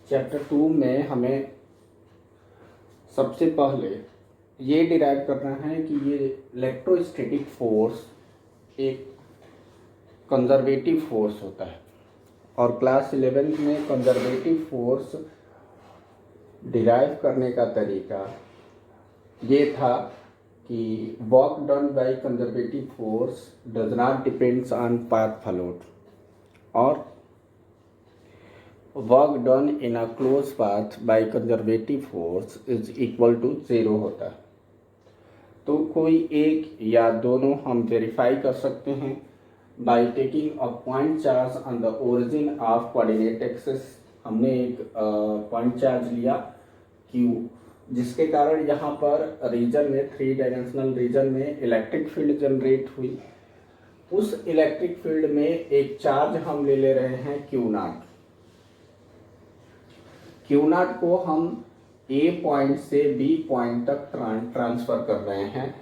Chapter 2 में हमें सबसे पहले ये डिराइव करना है कि ये इलेक्ट्रोस्टैटिक फोर्स एक कंजर्वेटिव फोर्स होता है। और क्लास 11th में कंजर्वेटिव फोर्स डिराइव करने का तरीका ये था कि work done by conservative force does not depends on path followed और work done in a close path by conservative force is equal to 0 होता है। तो कोई एक या दोनों हम वेरीफाई कर सकते हैं by taking a point charge on the origin of coordinate axis. हमने एक पॉइंट चार्ज लिया Q, जिसके कारण यहाँ पर रीजन में 3 डायमेंशनल रीजन में इलेक्ट्रिक फील्ड जनरेट हुई। उस इलेक्ट्रिक फील्ड में एक चार्ज हम ले रहे हैं Q0। Q0 को हम A पॉइंट से B पॉइंट तक ट्रांसफर कर रहे हैं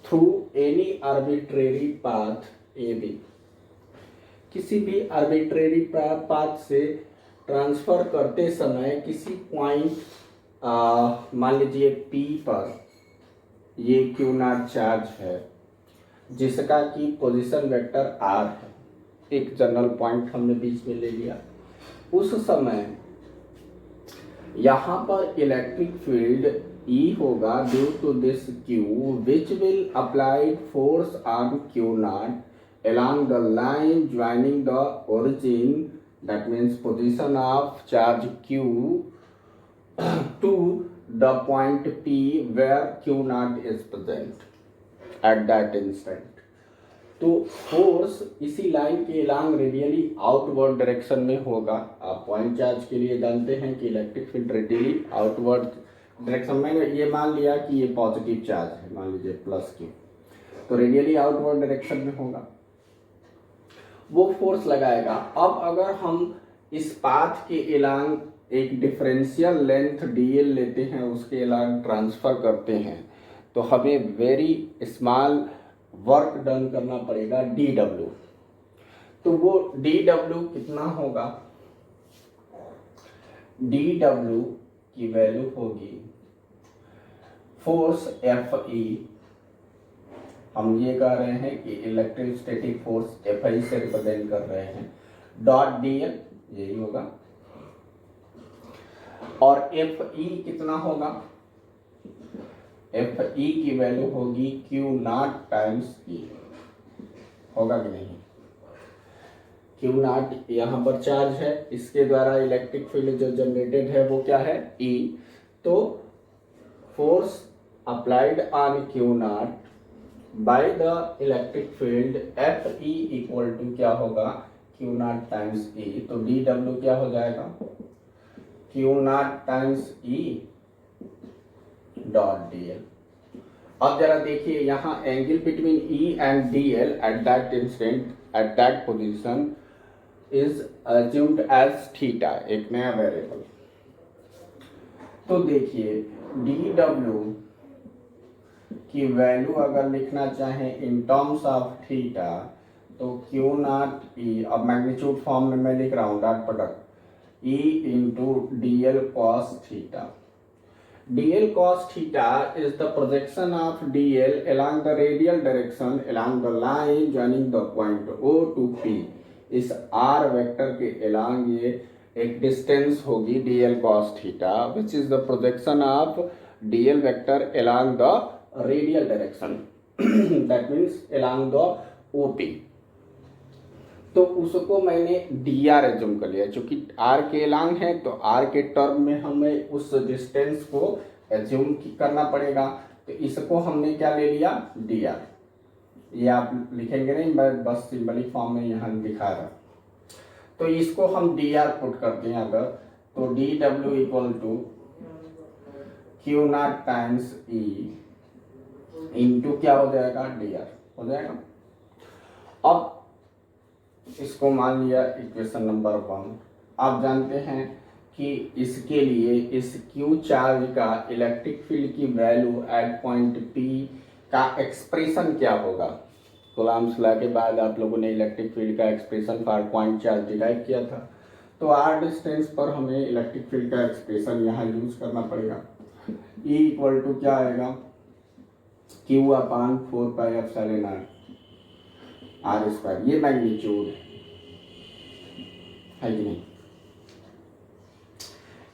through any arbitrary path AB। किसी भी आर्बिट्रेरी पाथ से ट्रांसफर करते समय किसी पॉइंट मान लीजिए P पर ये Q0 चार्ज है जिसका कि पोजीशन वेक्टर R है। एक जनरल पॉइंट हमने बीच में ले लिया। उस समय यहाँ पर इलेक्ट्रिक फील्ड E होगा due to this Q which will applied force on Q0 along the line joining the origin, that means position of charge Q to the point P where Q0 is present at that instant. तो force इसी line के along radially outward direction में होगा। आप point charge के लिए जानते हैं कि electric field radially outward direction में, ये मान लिया कि ये पॉजिटिव चार्ज है, मान लीजिए प्लस Q, तो रेडियली आउटवर्ड डायरेक्शन में होगा, वो फोर्स लगाएगा। अब अगर हम इस पाथ के अलॉन्ग एक डिफरेंशियल लेंथ dl लेते हैं, उसके अलॉन्ग ट्रांसफर करते हैं, तो हमें वेरी स्मॉल वर्क डन करना पड़ेगा dw। तो वो dw कितना होगा? dw की वैल्यू होगी फोर्स Fe। हम ये कह रहे हैं कि इलेक्ट्रोस्टैटिक फोर्स Fi से रिप्रेजेंट कर रहे हैं, डॉट dl यही होगा। और Fe कितना होगा? Fe की वैल्यू होगी Q0 टाइम्स E। होगा कि नहीं? Q0 यहाँ पर चार्ज है, इसके द्वारा इलेक्ट्रिक फील्ड जो जनरेटेड है वो क्या है? E। तो force applied on Q0 by the electric field Fe equal to क्या होगा? Q0 times E। तो dw क्या हो जाएगा? Q0 times E dot dl। अब जरा देखिए यहाँ angle between E and dl at that instant at that position is assumed as theta, एक नया वेरिएबल। तो देखिए dw की वैल्यू अगर लिखना चाहें इन टर्म्स ऑफ थीटा तो Q0 E, अब मैग्नीट्यूड फॉर्म में मैं लिख रहा हूँ dot product E into dl cos theta. dl cos theta is the projection of dl along the radial direction along the line joining the point O to P। इस r vector के along ये एक distance होगी dl cos theta which is the projection of dl vector along the radial direction that means along the OP। तो उसको मैंने dr assume कर लिया, क्योंकि r के अलॉन्ग है तो r के टर्म में हमें उस डिस्टेंस को एज्यूम करना पड़ेगा। तो इसको हमने क्या ले लिया? dr। ये आप लिखेंगे नहीं, मैं बस सिंबलिक फॉर्म में यहाँ दिखा रहा। तो इसको हम dr पुट करते हैं अगर, तो dw equal to Q0 times E into क्या हो जाएगा? dr हो जाएगा। अब इसको मान लिया इक्वेशन नंबर 1। आप जानते हैं कि इसके लिए इस Q चार्ज का इलेक्ट्रिक फील्ड की वैल्यू एट पॉइंट P का एक्सप्रेशन क्या होगा? कूलॉम्स लॉ के बाद आप लोगों ने इलेक्ट्रिक फील्ड का expression for point charge derive किया था। तो आर डिस्टेंस पर हमें इलेक्ट्रिक फील्ड का एक्सप्रेशन यहाँ यूज करना पड़ेगा। E इक्वल टू क्या आएगा, क्यू अपान 4πε0 आर स्क्वायर, ये मैग्नीट्यूड है कि नहीं,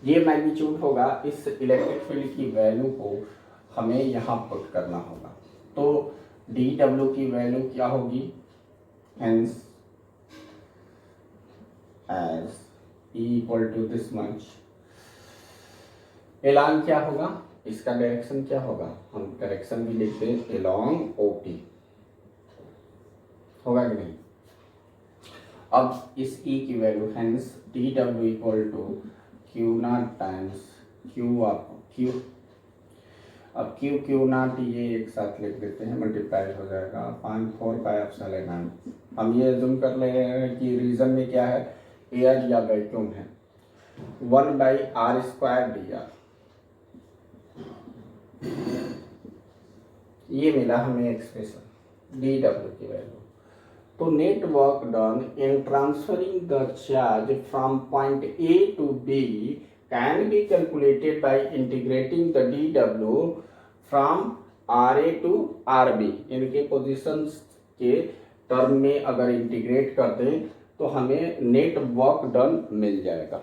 ये मैग्नीट्यूड होगा। इस इलेक्ट्रिक फील्ड की वैल्यू को हमें यहाँ पुट करना होगा। तो डी डब्ल्यू की वैल्यू क्या होगी, hence as E equal to this much. Along क्या होगा, इसका डायरेक्शन क्या होगा, हम डायरेक्शन भी लिखते हैं एलॉन्ग ओपी, होगा कि नहीं। अब इस E की वैल्यू हेंस डी डब्ल्यू equal to q not times q up q, अब क्यू नॉट ये एक साथ लिख देते हैं, मल्टीप्लाई हो जाएगा अपान 4πε0। हम ये अज्यूम कर ले रहे हैं कि रीजन में क्या है, एयर या वैक्यूम है, 1/r² dr, ये मिला हमें एक्सप्रेशन डी डब्ल्यू की वैल्यू। तो net work done in transferring the charge from point A to B can be calculated by integrating the d डब्ल्यू from r A to r B. इनके positions के term में अगर इंटीग्रेट कर दें तो हमें नेट वर्क डन मिल जाएगा।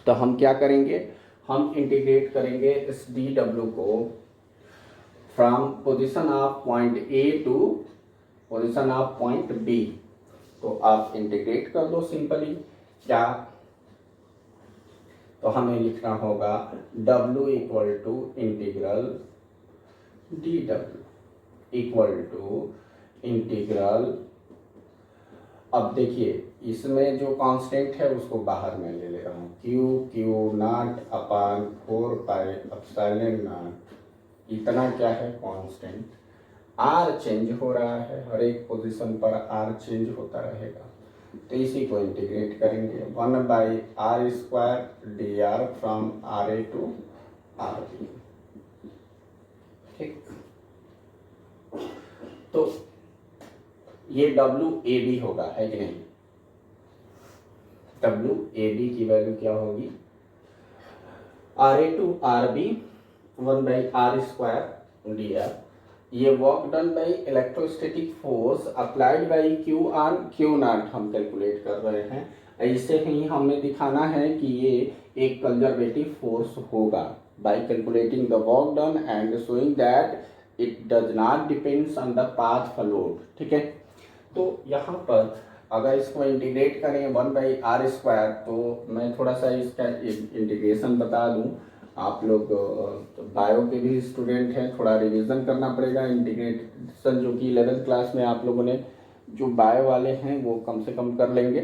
तो हम क्या करेंगे, हम इंटीग्रेट करेंगे इस डी डब्ल्यू को from position of point A to position of point B. तो आप इंटीग्रेट कर दो सिंपली, क्या, तो हमें लिखना होगा W equal to integral d डब्ल्यू इक्वल टू इंटीग्रल, अब देखिए इसमें जो कांस्टेंट है उसको बाहर में ले रहा हूँ, क्यू नॉट अपान 4πε0, इतना क्या है कांस्टेंट, आर चेंज हो रहा है, हर एक पोजीशन पर आर चेंज होता रहेगा। तो इसी को इंटीग्रेट करेंगे 1/r² dr from r A to r B, ठीक। तो ये डब्ल्यू ए बी होगा, है कि नहीं, डब्ल्यू ए बी की वैल्यू क्या होगी, r A to r B 1/r² dr। ये work done by electrostatic force applied by q on q not हम कैलकुलेट कर रहे हैं। ऐसे ही हमें दिखाना है कि ये एक कंजर्वेटिव फोर्स होगा by calculating the work done and showing that it does not depends on the path followed, ठीक है। तो यहाँ पर अगर इसको इंटीग्रेट करें 1/r², तो मैं थोड़ा सा इसका इंटीग्रेशन बता दूं, आप लोग बायो के भी स्टूडेंट हैं, थोड़ा रिवीजन करना पड़ेगा इंटीग्रेशन, जो कि 11th क्लास में आप लोगों ने जो बायो वाले हैं वो कम से कम कर लेंगे,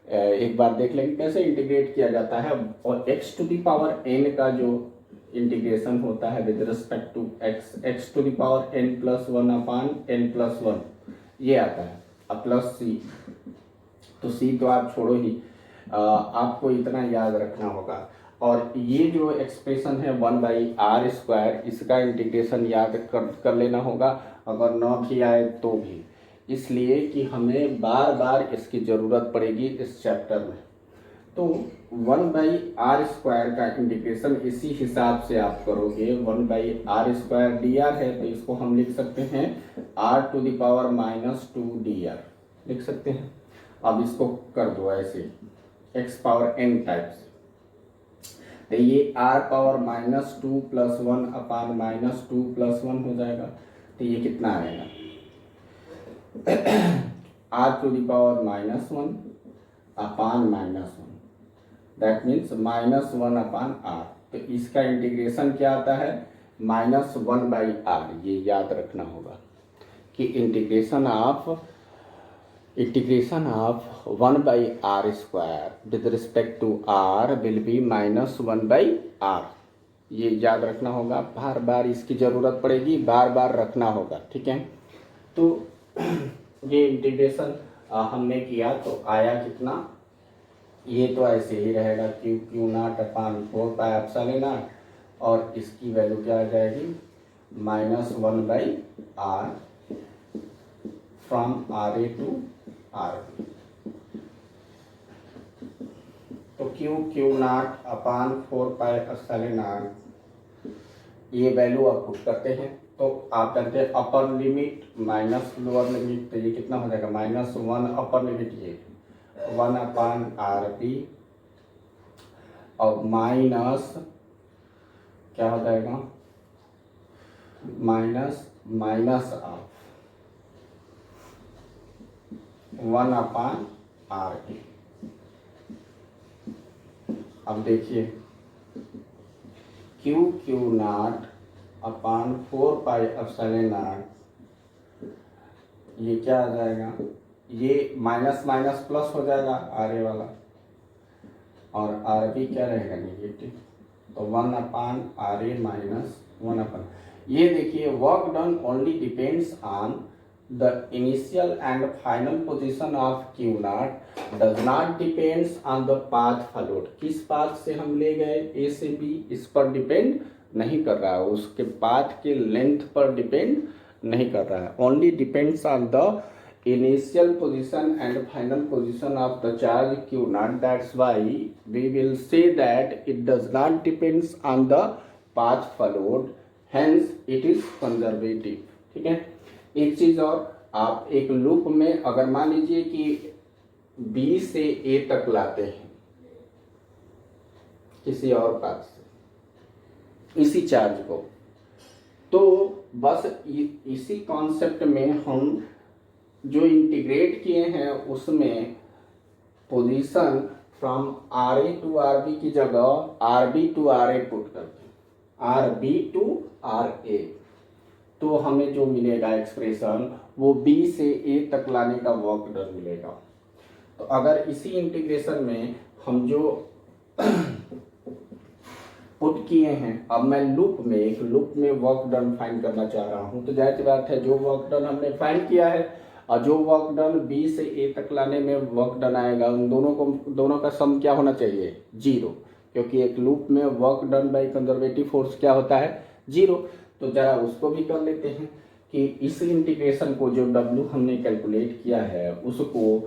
एक बार देख लेंगे कैसे इंटीग्रेट किया जाता है। और x⁴n का जो इंटीग्रेशन होता है with respect to x⁴n+1 upon n+1 ये आता है, अब प्लस सी, तो सी तो आप छोड़ो ही, आपको इतना याद रखना होगा। और ये जो एक्सप्रेशन है 1/r², इसका इंटीग्रेशन याद कर लेना होगा, अगर न भी आए तो भी, इसलिए कि हमें बार बार इसकी ज़रूरत पड़ेगी इस चैप्टर में। तो 1/r² का इंटीग्रेशन इसी हिसाब से आप करोगे, 1/r² dr है तो इसको हम लिख सकते हैं r⁻² dr लिख सकते हैं। अब इसको कर दो ऐसे x⁴n टाइप से, तो ये r⁻² + 1 अपान -2 + 1 हो जाएगा। तो ये कितना आएगा r⁻1 upon -1, that means -1 upon r। तो इसका इंटीग्रेशन क्या आता है, -1/r। ये याद रखना होगा कि integration of 1/r² with respect to r will be -1/r। ये याद रखना होगा, बार बार इसकी ज़रूरत पड़ेगी, बार बार रखना होगा, ठीक है। तो ये इंटीग्रेशन हमने किया तो आया कितना, ये तो ऐसे ही रहेगा Q0 अपान 4πε0, और इसकी वैल्यू क्या आ जाएगी -1/r from r A to r B. Q not upon 4 pi epsilon not, ये वैल्यू आप पुट करते हैं तो आप जानते हैं upper limit minus lower limit, तो ये कितना हो जाएगा -1 अपर लिमिट, ये 1 अपान आर बी और माइनस क्या हो जाएगा minus of 1 upon are B. अब देखिए q not upon 4 pi epsilon not, ये क्या आ जाएगा, ये माइनस माइनस प्लस हो जाएगा आर ए वाला, और आर बी क्या रहेगा नेगेटिव, तो 1 अपान आर ए माइनस 1 अपान। ये देखिए work done only depends on the initial and final position of Q not, does not depends on the path followed. किस पाथ से हम ले गए ए से बी, इस पर डिपेंड नहीं कर रहा है, उसके पाथ के लेंथ पर डिपेंड नहीं कर रहा है, only depends on the initial position and final position of the charge q naught. That's why we will say that it does not depends on the path followed, hence it is conservative। ठीक है, एक चीज और, आप एक loop में अगर मान लीजिए कि B से A तक लाते हैं किसी और पाथ से इसी चार्ज को, तो बस इसी कॉन्सेप्ट में हम जो इंटीग्रेट किए हैं उसमें position from r A to r B की जगह r B to r A put करते हैं, r B to r A, तो हमें जो मिलेगा एक्सप्रेशन वो बी से ए तक लाने का वर्क डन मिलेगा। तो अगर इसी इंटीग्रेशन में हम जो पुट किए हैं, अब मैं एक लूप में वर्क डन फाइंड करना चाह रहा हूं, तो जाहिर सी बात है जो वर्क डन हमने फाइंड किया है और जो वर्क डन बी से ए तक लाने में वर्क डन आएगा, उन दोनों का सम क्या होना चाहिए 0, क्योंकि एक लूप में work done by conservative force क्या होता है 0। तो जरा उसको भी कर लेते हैं कि इस इंटीग्रेशन को जो W हमने कैलकुलेट किया है उसको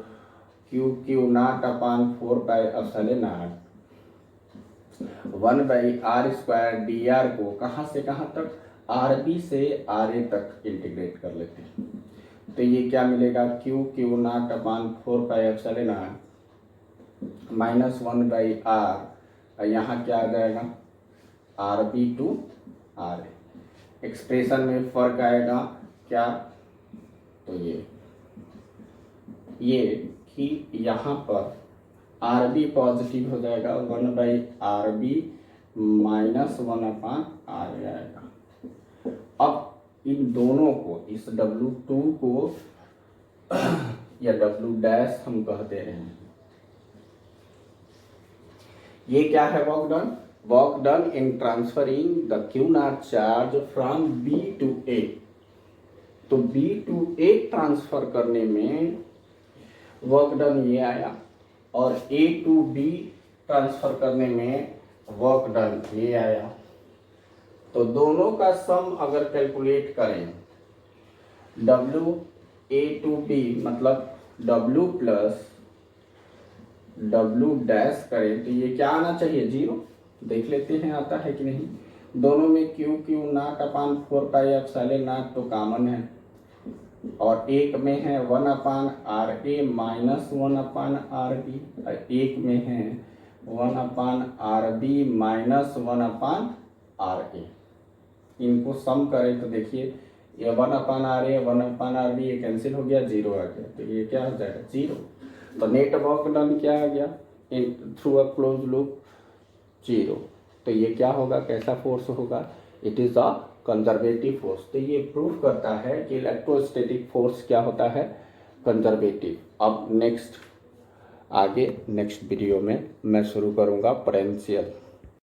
q not upon 4 pi epsilon not 1 by r square d r को कहाँ से कहाँ तक, आर बी से आर ए तक इंटीग्रेट कर लेते हैं। तो ये क्या मिलेगा q not upon 4 pi epsilon not minus 1 by r, यहाँ क्या आ जाएगा r B to r A. Expression में फर्क आएगा क्या, तो ये कि यहाँ पर आर बी पॉजिटिव हो जाएगा, 1 by R B minus 1 upon R A आएगा। अब इन दोनों को, इस W2 को या W डैश हम कहते हैं, ये क्या है work done in transferring the q not charge from B to A। तो B टू A ट्रांसफर करने में वर्क डन ये आया, और A टू B ट्रांसफर करने में वर्क डन ये आया। तो दोनों का सम अगर कैलकुलेट करें W A टू B मतलब W प्लस W डैश करें तो ये क्या आना चाहिए 0। देख लेते हैं आता है कि नहीं। दोनों में Q not upon 4 pi epsilon not तो कॉमन है, और एक में है 1 upon R A minus 1 upon are B, एक में है 1 upon are B minus 1 upon R A. इनको सम करें तो देखिए ये 1 upon R A 1 upon are B ये कैंसिल हो गया, 0 आ गया, तो ये क्या हो जाएगा 0। तो नेट वर्क डन क्या आ गया in through a close loop 0। तो ये क्या होगा, कैसा फोर्स होगा, it is a conservative force. तो ये प्रूफ करता है कि इलेक्ट्रोस्टैटिक फोर्स क्या होता है कंजर्वेटिव। अब नेक्स्ट वीडियो में मैं शुरू करूँगा पोटेंशियल।